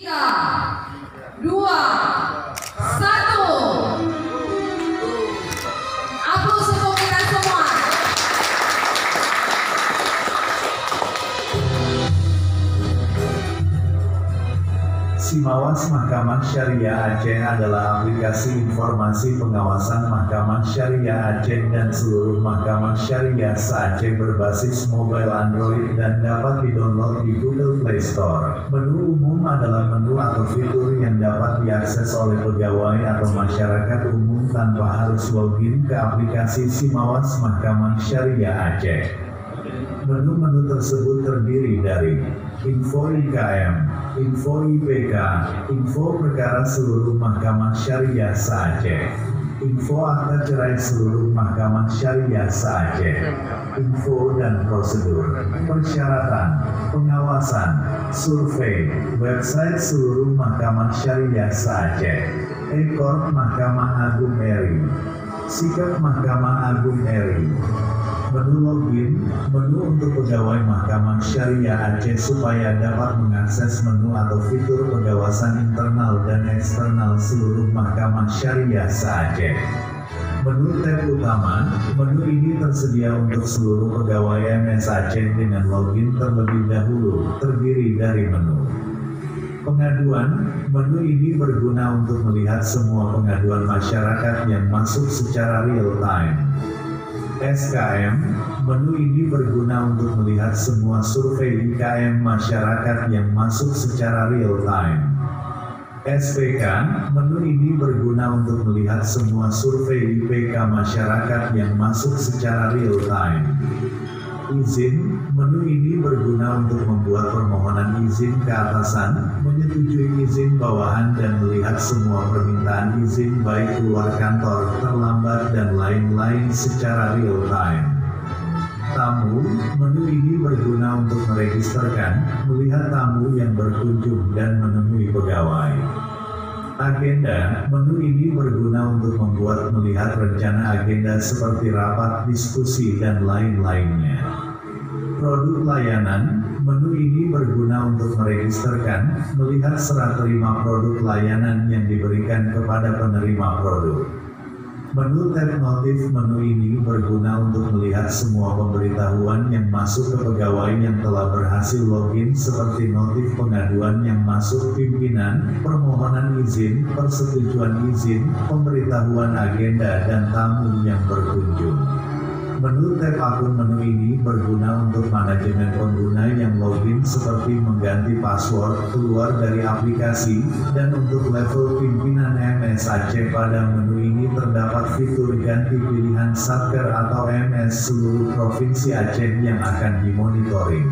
3, 2, 1. Aplaus untuk kita semua. Simawas Mahkamah Syariah Aceh adalah aplikasi informasi pengawasan Mahkamah Syariah Aceh dan seluruh Mahkamah Syariah se-Aceh berbasis mobile Android dan dapat didownload di Google Play Store. Menu umum adalah menu atau fitur yang dapat diakses oleh pegawai atau masyarakat umum tanpa harus login ke aplikasi Simawas Mahkamah Syariah Aceh. Menu-menu tersebut terdiri dari info IKM, info IPK, info perkara seluruh Mahkamah Syariah se-Aceh, info akta cerai seluruh Mahkamah Syariah se-Aceh, info dan prosedur, persyaratan, pengawasan, survei, website seluruh Mahkamah Syariah se-Aceh, ekor Mahkamah Agung RI, sikap Mahkamah Agung RI. Menu login, menu untuk pegawai Mahkamah Syariah Aceh supaya dapat mengakses menu atau fitur pengawasan internal dan eksternal seluruh Mahkamah Syariah se-Aceh. Menu tab utama, menu ini tersedia untuk seluruh pegawai MS Aceh dengan login terlebih dahulu, terdiri dari menu pengaduan. Menu ini berguna untuk melihat semua pengaduan masyarakat yang masuk secara real time. SKM, menu ini berguna untuk melihat semua survei IKM masyarakat yang masuk secara real time. SPK, menu ini berguna untuk melihat semua survei IPK masyarakat yang masuk secara real time. Izin, menu ini berguna untuk membuat permohonan izin ke atasan, menyetujui izin bawahan dan melihat semua permintaan izin baik keluar kantor, terlambat dan lain-lain secara real time. Tamu, menu ini berguna untuk meregisterkan, melihat tamu yang berkunjung dan menemui pegawai. Agenda, menu ini berguna untuk membuat melihat rencana agenda seperti rapat, diskusi, dan lain-lainnya. Produk layanan, menu ini berguna untuk meregisterkan, melihat serah terima produk layanan yang diberikan kepada penerima produk. Menu tab notif, menu ini berguna untuk melihat semua pemberitahuan yang masuk ke pegawai yang telah berhasil login seperti notif pengaduan yang masuk pimpinan, permohonan izin, persetujuan izin, pemberitahuan agenda dan tamu yang berkunjung. Menu tab akun, menu ini berguna untuk manajemen pengguna yang login seperti mengganti password, keluar dari aplikasi, dan untuk level pimpinan MS Aceh. Pada menu ini terdapat fitur ganti pilihan satker atau MS seluruh provinsi Aceh yang akan dimonitoring.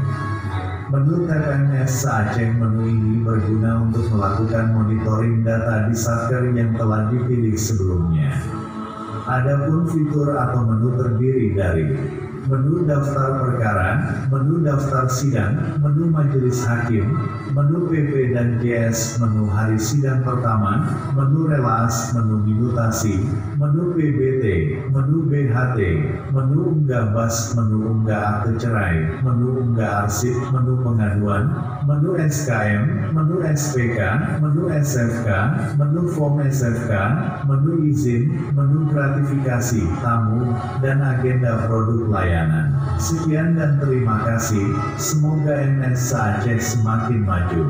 Menu tab MS Aceh, menu ini berguna untuk melakukan monitoring data di satker yang telah dipilih sebelumnya. Adapun fitur atau menu terdiri dari menu daftar perkara, menu daftar sidang, menu majelis hakim, menu PP dan GS, menu hari sidang pertama, menu relas, menu minutasi, menu PBT, menu BHT, menu unggah bas, menu unggah akte cerai, menu unggah arsip, menu pengaduan, menu SKM, menu SPK, menu SFK, menu form SFK, menu izin, menu gratifikasi, tamu, dan agenda produk layanan. Sekian dan terima kasih. Semoga MS Aceh semakin maju.